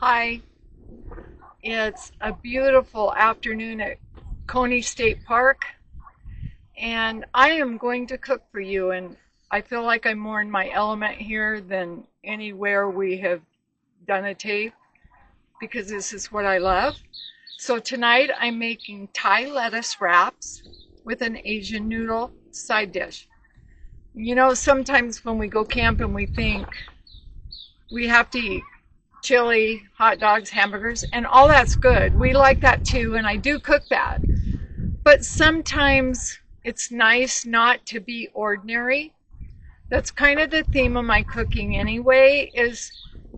Hi, it's a beautiful afternoon at Coney State Park, and I am going to cook for you. And I feel like I'm more in my element here than anywhere we have done a tape because this is what I love. So tonight I'm making Thai lettuce wraps with an Asian noodle side dish. You know, sometimes when we go camping, we think we have to eat chili, hot dogs, hamburgers, and all that's good. We like that too, and I do cook that. But sometimes it's nice not to be ordinary. That's kind of the theme of my cooking anyway, is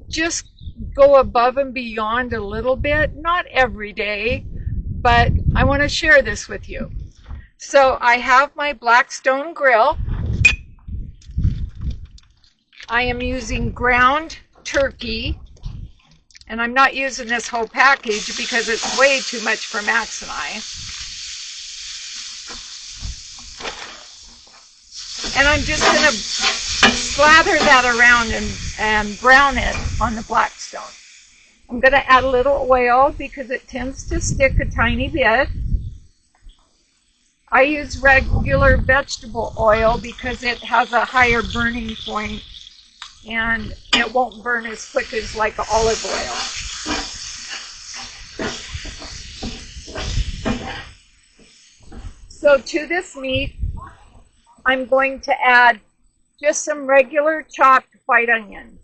just go above and beyond a little bit, not every day, but I want to share this with you. So I have my Blackstone grill. I am using ground turkey. And I'm not using this whole package because it's way too much for Max and I. And I'm just going to slather that around and brown it on the Blackstone. I'm going to add a little oil because it tends to stick a tiny bit. I use regular vegetable oil because it has a higher burning point and it won't burn as quick as like olive oil. So to this meat, I'm going to add just some regular chopped white onion.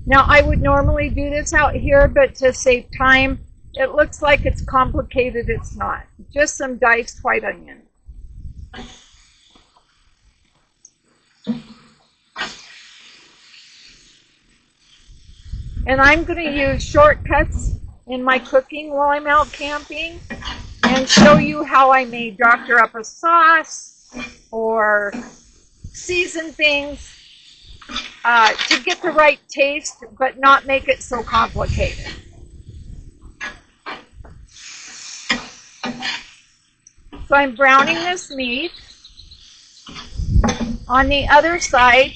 Now I would normally do this out here, but to save time, it looks like it's complicated. It's not. Just some diced white onion. And I'm going to use shortcuts in my cooking while I'm out camping and show you how I may doctor up a sauce or season things to get the right taste but not make it so complicated. So I'm browning this meat. On the other side,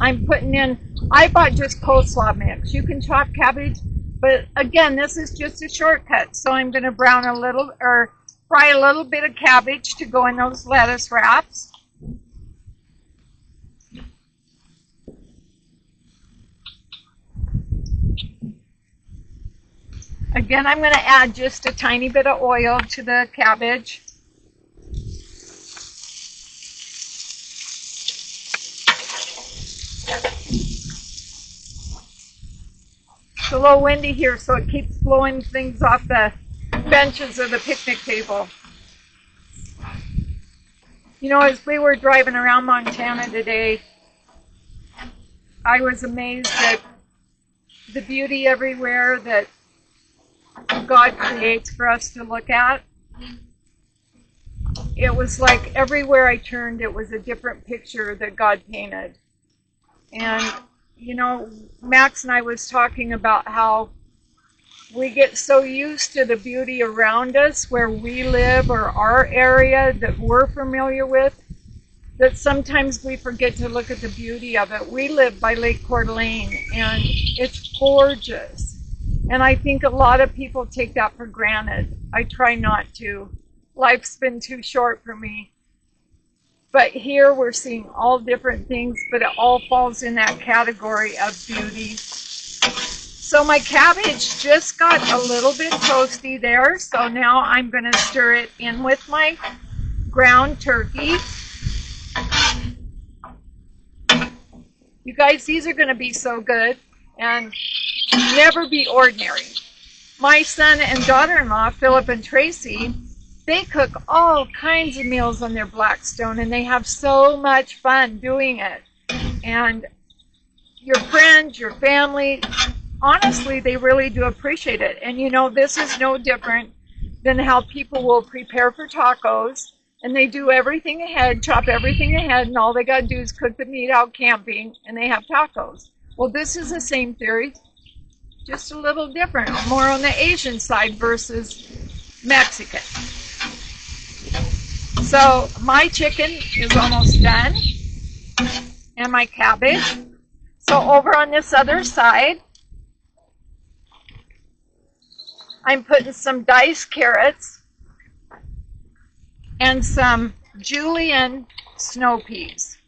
I'm putting in, I bought just coleslaw mix. You can chop cabbage, but again, this is just a shortcut. So I'm going to brown a little, or fry a little bit of cabbage to go in those lettuce wraps. Again, I'm going to add just a tiny bit of oil to the cabbage. It's a little windy here, so it keeps blowing things off the benches of the picnic table. You know, as we were driving around Montana today, I was amazed at the beauty everywhere that God creates for us to look at. It was like everywhere I turned, it was a different picture that God painted. And you know, Max and I was talking about how we get so used to the beauty around us where we live or our area that we're familiar with that sometimes we forget to look at the beauty of it. We live by Lake Coeur d'Alene and it's gorgeous. And I think a lot of people take that for granted. I try not to. Life's been too short for me. But here we're seeing all different things, but it all falls in that category of beauty. So my cabbage just got a little bit toasty there, so now I'm going to stir it in with my ground turkey. You guys, these are going to be so good and never be ordinary. My son and daughter-in-law, Philip and Tracy, they cook all kinds of meals on their Blackstone, and they have so much fun doing it. And your friends, your family, honestly, they really do appreciate it. And you know, this is no different than how people will prepare for tacos, and they do everything ahead, chop everything ahead, and all they got to do is cook the meat out camping, and they have tacos. Well, this is the same theory, just a little different, more on the Asian side versus Mexican. So my chicken is almost done, and my cabbage. So over on this other side, I'm putting some diced carrots and some julienne snow peas.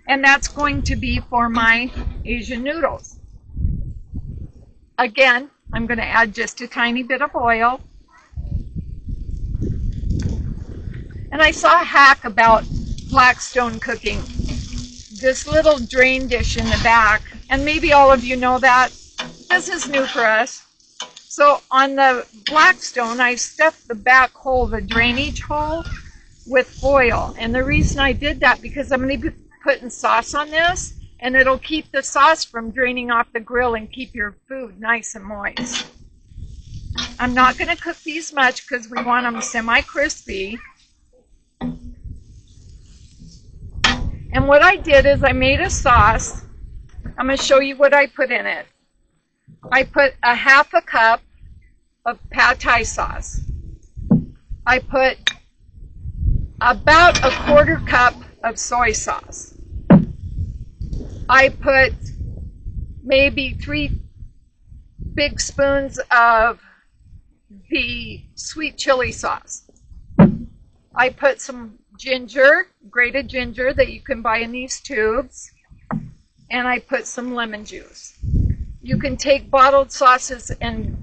And that's going to be for my Asian noodles. Again, I'm going to add just a tiny bit of oil. And I saw a hack about Blackstone cooking. This little drain dish in the back, and maybe all of you know that. This is new for us. So on the Blackstone, I stuffed the back hole, the drainage hole, with foil. And the reason I did that, because I'm going to be putting sauce on this, and it'll keep the sauce from draining off the grill and keep your food nice and moist. I'm not going to cook these much because we want them semi-crispy. And what I did is I made a sauce. I'm going to show you what I put in it. I put a half a cup of pad thai sauce. I put about a quarter cup of soy sauce. I put maybe 3 big spoons of the sweet chili sauce. I put some ginger, grated ginger that you can buy in these tubes, and I put some lemon juice. You can take bottled sauces and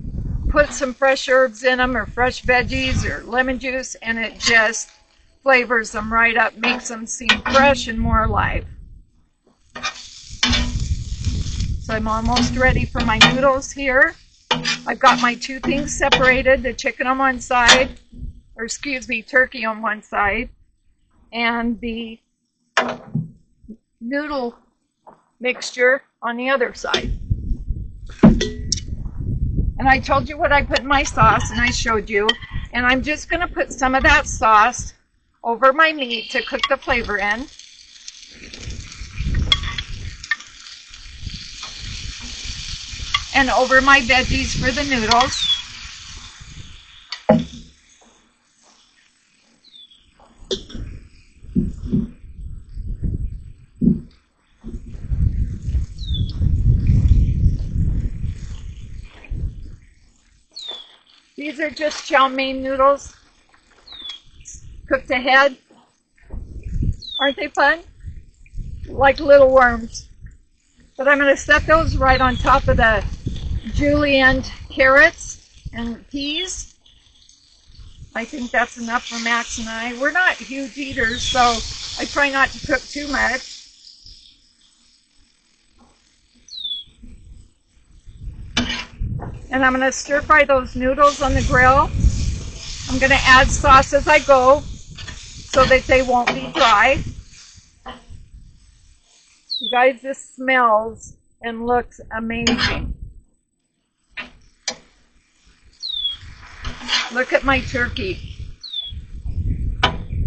put some fresh herbs in them, or fresh veggies, or lemon juice, and it just flavors them right up, makes them seem fresh and more alive. So I'm almost ready for my noodles here. I've got my 2 things separated, the chicken on one side, or excuse me, turkey on one side, and the noodle mixture on the other side. And I told you what I put in my sauce, and I showed you. And I'm just going to put some of that sauce over my meat to cook the flavor in. And over my veggies for the noodles. These are just chow mein noodles, cooked ahead. Aren't they fun? Like little worms. But I'm going to set those right on top of the julienne carrots and peas. I think that's enough for Max and I. We're not huge eaters, so I try not to cook too much. And I'm going to stir fry those noodles on the grill. I'm going to add sauce as I go so that they won't be dry. You guys, this smells and looks amazing. Look at my turkey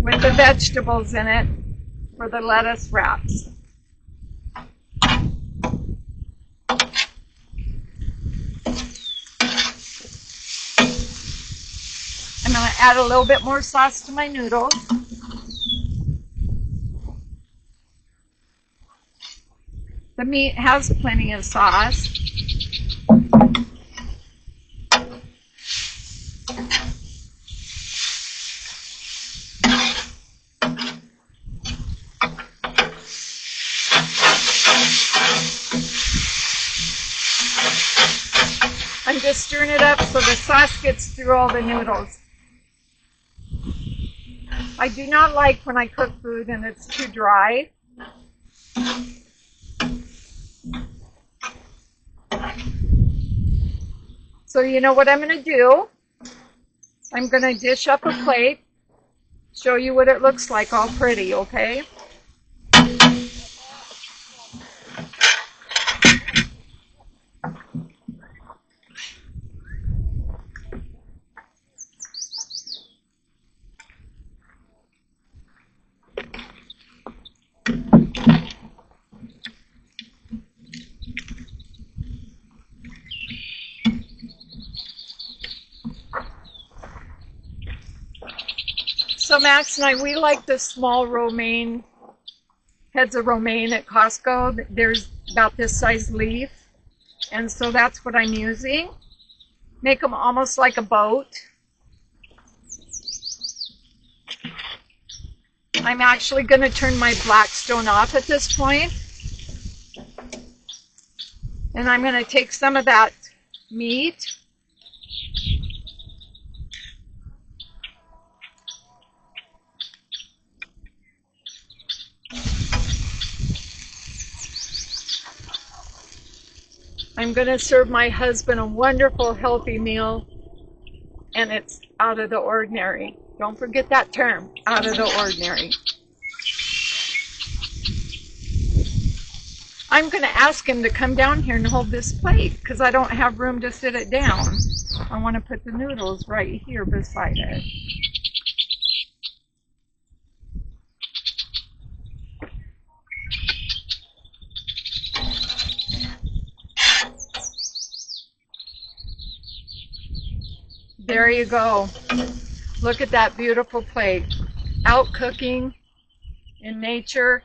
with the vegetables in it for the lettuce wraps. I'm going to add a little bit more sauce to my noodles. The meat has plenty of sauce. I'm just stirring it up so the sauce gets through all the noodles. I do not like when I cook food and it's too dry. So you know what I'm going to do? I'm going to dish up a plate, show you what it looks like all pretty, okay? So Max and I, we like the small romaine, heads of romaine at Costco. There's about this size leaf. And so that's what I'm using. Make them almost like a boat. I'm actually going to turn my Blackstone off at this point. And I'm going to take some of that meat. I'm going to serve my husband a wonderful, healthy meal, and it's out of the ordinary. Don't forget that term, out of the ordinary. I'm going to ask him to come down here and hold this plate because I don't have room to sit it down. I want to put the noodles right here beside it. There you go. Look at that beautiful plate. Out cooking in nature,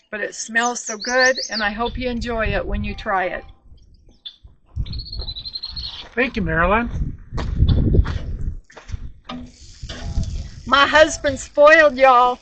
but it smells so good, and I hope you enjoy it when you try it. Thank you, Marilyn. My husband spoiled y'all.